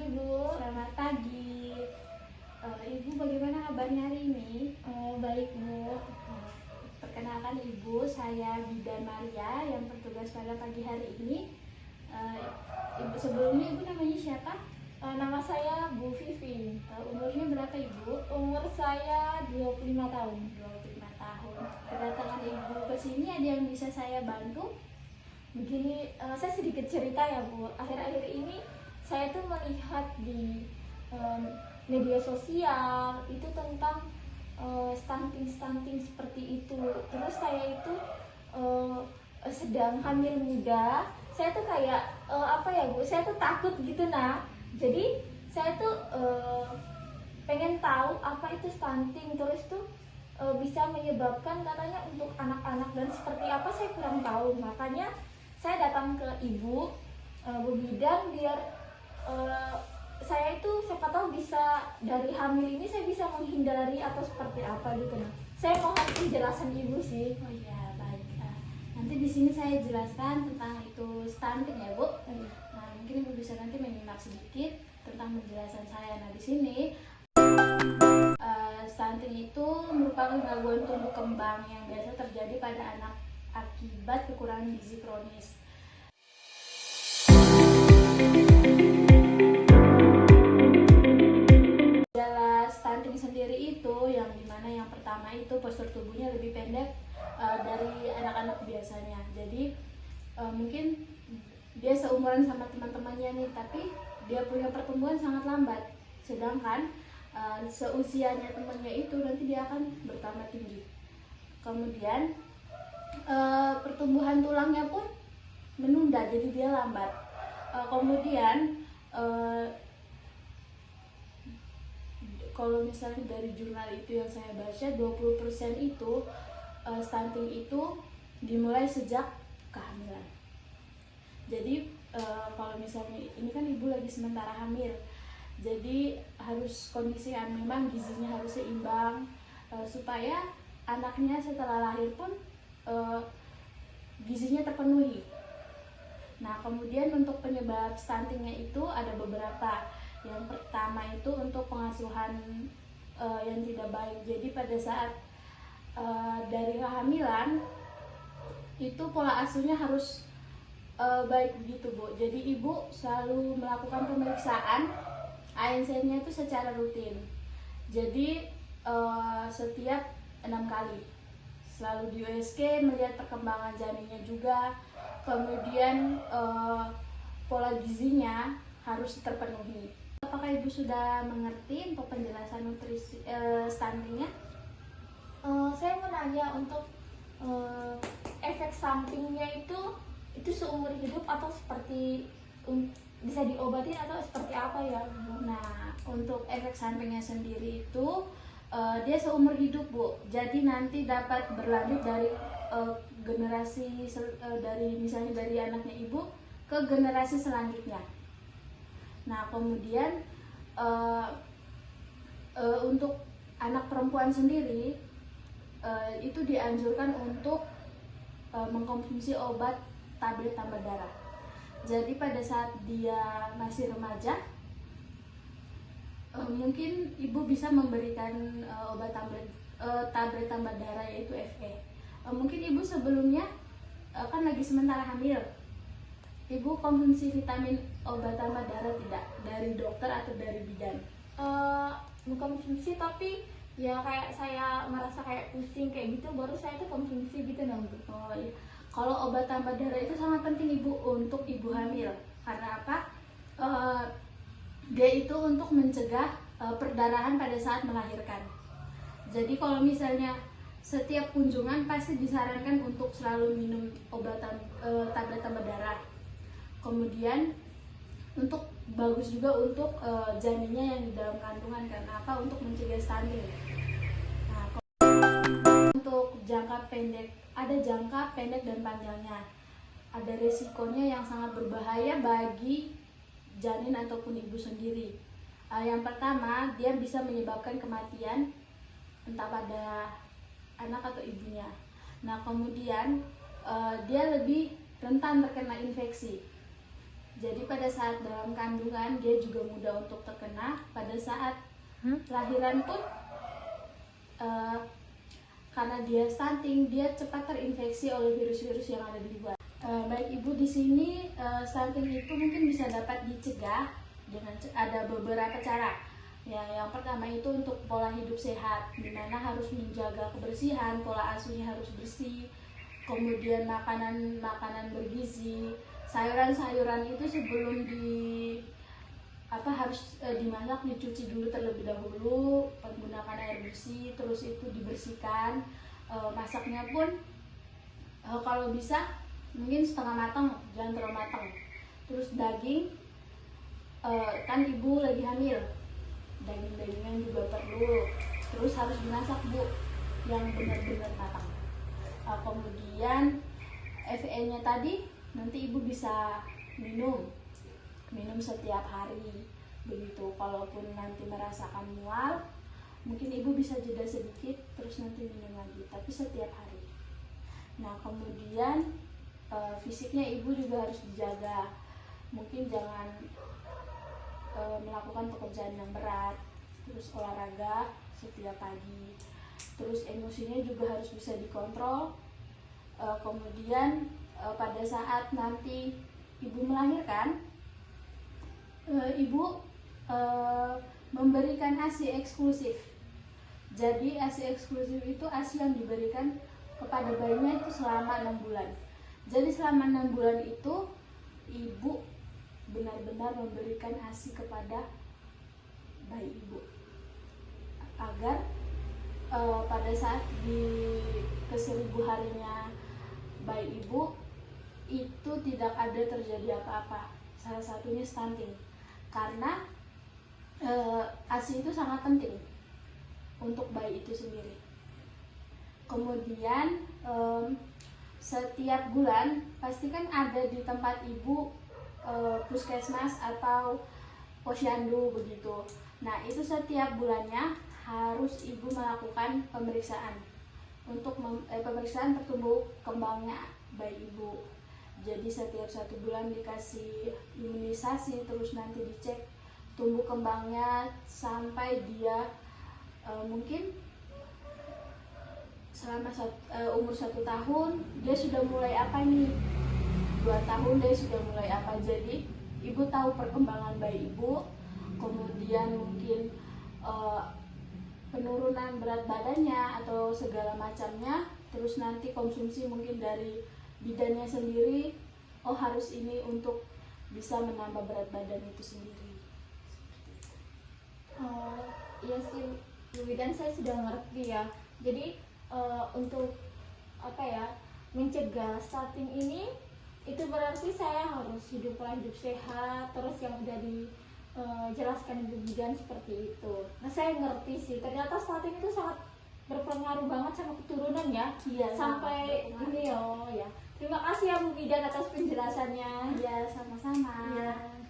pagi, Bu. Selamat pagi. Ibu bagaimana kabarnya hari ini? Baik, Bu. Perkenalkan Ibu, saya Bidan Maria yang bertugas pada pagi hari ini. Ibu sebelumnya Ibu namanya siapa? Nama saya Bu Vivi. Umurnya berapa Ibu? Umur saya 25 tahun. 25 tahun. Kedatangan Ibu ke sini ada yang bisa saya bantu? Begini, saya sedikit cerita ya, Bu. Akhir-akhir ini saya tuh melihat di media sosial itu tentang stunting seperti itu. Terus saya itu sedang hamil muda. Saya tuh kayak apa ya, Bu? Saya tuh takut gitu, nah. Jadi saya tuh pengen tahu apa itu stunting, terus tuh bisa menyebabkan katanya untuk anak-anak dan seperti apa saya kurang tahu. Makanya saya datang ke Ibu Bu Bidan biar saya itu siapa tahu bisa dari hamil ini saya bisa menghindari atau seperti apa gitu. Nah, saya mohon penjelasan Ibu sih. Oh iya, baik. Nanti di sini saya jelaskan tentang itu stunting ya, Bu. Nah, mungkin Ibu bisa nanti menyimak sedikit tentang penjelasan saya. Nah, di sini stunting itu merupakan gangguan tumbuh kembang yang biasa terjadi pada anak akibat kekurangan gizi kronis. Gejala stunting sendiri itu yang dimana yang pertama itu postur tubuhnya lebih pendek dari anak-anak biasanya. Jadi mungkin dia seumuran sama teman-temannya nih, tapi dia punya pertumbuhan sangat lambat. Sedangkan seusianya temannya itu nanti dia akan bertambah tinggi. Kemudian pertumbuhan tulangnya pun menunda, jadi dia lambat. Kemudian kalau misalnya dari jurnal itu yang saya baca, 20% itu stunting itu dimulai sejak kehamilan. Jadi kalau misalnya ini kan ibu lagi sementara hamil, jadi harus kondisi yang memang gizinya harus seimbang supaya anaknya setelah lahir pun gizinya terpenuhi. Nah, kemudian untuk penyebab stuntingnya itu ada beberapa. Yang pertama itu untuk pengasuhan yang tidak baik. Jadi pada saat dari kehamilan itu pola asuhnya harus baik begitu, Bu. Jadi ibu selalu melakukan pemeriksaan ANC-nya itu secara rutin. Jadi setiap 6 kali. Selalu di USG melihat perkembangan janinnya juga. Kemudian pola gizinya harus terpenuhi. Apakah ibu sudah mengerti untuk penjelasan nutrisi stuntingnya? Saya mau nanya untuk efek sampingnya itu seumur hidup atau seperti bisa diobatin atau seperti apa ya, Bu? Nah, untuk efek sampingnya sendiri itu dia seumur hidup, Bu. Jadi nanti dapat berlanjut dari generasi dari misalnya dari anaknya ibu ke generasi selanjutnya. Nah, kemudian untuk anak perempuan sendiri itu dianjurkan untuk mengkonsumsi obat tablet tambah darah. Jadi pada saat dia masih remaja, mungkin ibu bisa memberikan obat tablet tambah darah yaitu FE. Mungkin ibu sebelumnya kan lagi sementara hamil, ibu konsumsi vitamin obat tambah darah tidak dari dokter atau dari bidan? Mengkonsumsi, tapi ya kayak saya merasa kayak pusing kayak gitu baru saya tuh konsumsi gitu, nah, Bu. Oh iya. Kalau obat tambah darah itu sangat penting ibu untuk ibu hamil. Karena apa? Dia itu untuk mencegah perdarahan pada saat melahirkan. Jadi kalau misalnya setiap kunjungan pasti disarankan untuk selalu minum obat tablet tambah darah. Kemudian untuk bagus juga untuk janinnya yang di dalam kandungan. Karena apa? Untuk mencegah stunting. Nah, untuk jangka pendek, ada jangka pendek dan panjangnya. Ada resikonya yang sangat berbahaya bagi janin ataupun ibu sendiri. Yang pertama, dia bisa menyebabkan kematian entah pada anak atau ibunya. Nah, kemudian dia lebih rentan terkena infeksi. Jadi pada saat dalam kandungan dia juga mudah untuk terkena. Pada saat lahiran pun karena dia stunting, dia cepat terinfeksi oleh virus-virus yang ada di luar. Baik ibu, di sini stunting itu mungkin bisa dapat dicegah dengan ada beberapa cara. Yang pertama itu untuk pola hidup sehat, dimana harus menjaga kebersihan, pola asuhnya harus bersih, kemudian makanan bergizi, sayuran-sayuran itu sebelum harus dimasak dicuci dulu terlebih dahulu, menggunakan air bersih, terus itu dibersihkan. Masaknya pun kalau bisa mungkin setengah matang, jangan terlalu matang. Terus daging, kan ibu lagi hamil, daging-dagingan juga perlu, terus harus dimasak bu, yang benar-benar matang. Kemudian FE-nya tadi nanti ibu bisa minum setiap hari begitu. Kalaupun nanti merasakan mual, mungkin ibu bisa jeda sedikit terus nanti minum lagi, tapi setiap hari. Nah kemudian fisiknya ibu juga harus dijaga, mungkin jangan melakukan pekerjaan yang berat, terus olahraga setiap pagi, terus emosinya juga harus bisa dikontrol. Kemudian pada saat nanti ibu melahirkan, ibu memberikan ASI eksklusif. Jadi ASI eksklusif itu ASI yang diberikan kepada bayinya itu selama 6 bulan. Jadi selama 6 bulan itu ibu benar-benar memberikan ASI kepada bayi ibu, agar pada saat di ke-1000 harinya bayi ibu itu tidak ada terjadi apa-apa, salah satunya stunting, karena ASI itu sangat penting untuk bayi itu sendiri. Kemudian setiap bulan pastikan ada di tempat ibu puskesmas atau posyandu begitu. Nah itu setiap bulannya harus ibu melakukan pemeriksaan untuk pemeriksaan pertumbuh kembangnya bayi ibu. Jadi setiap 1 bulan dikasih imunisasi, terus nanti dicek tumbuh kembangnya sampai dia mungkin selama umur 1 tahun dia sudah mulai apa nih, 2 tahun dia sudah mulai apa. Jadi ibu tahu perkembangan bayi ibu, kemudian mungkin penurunan berat badannya atau segala macamnya, terus nanti konsumsi mungkin dari bidannya sendiri, oh harus ini untuk bisa menambah berat badan itu sendiri. Iya sih Bu Bidan, saya sudah ngerti ya. Jadi untuk mencegah stunting ini, itu berarti saya harus pola hidup sehat, terus yang udah dijelaskan Ibu Bidan seperti itu. Nah saya ngerti sih, ternyata stunting itu sangat berpengaruh banget sama keturunan ya. Iya, sampai ini ya. Terima kasih ya Bu Bidan atas penjelasannya. Iya, sama-sama. Iya.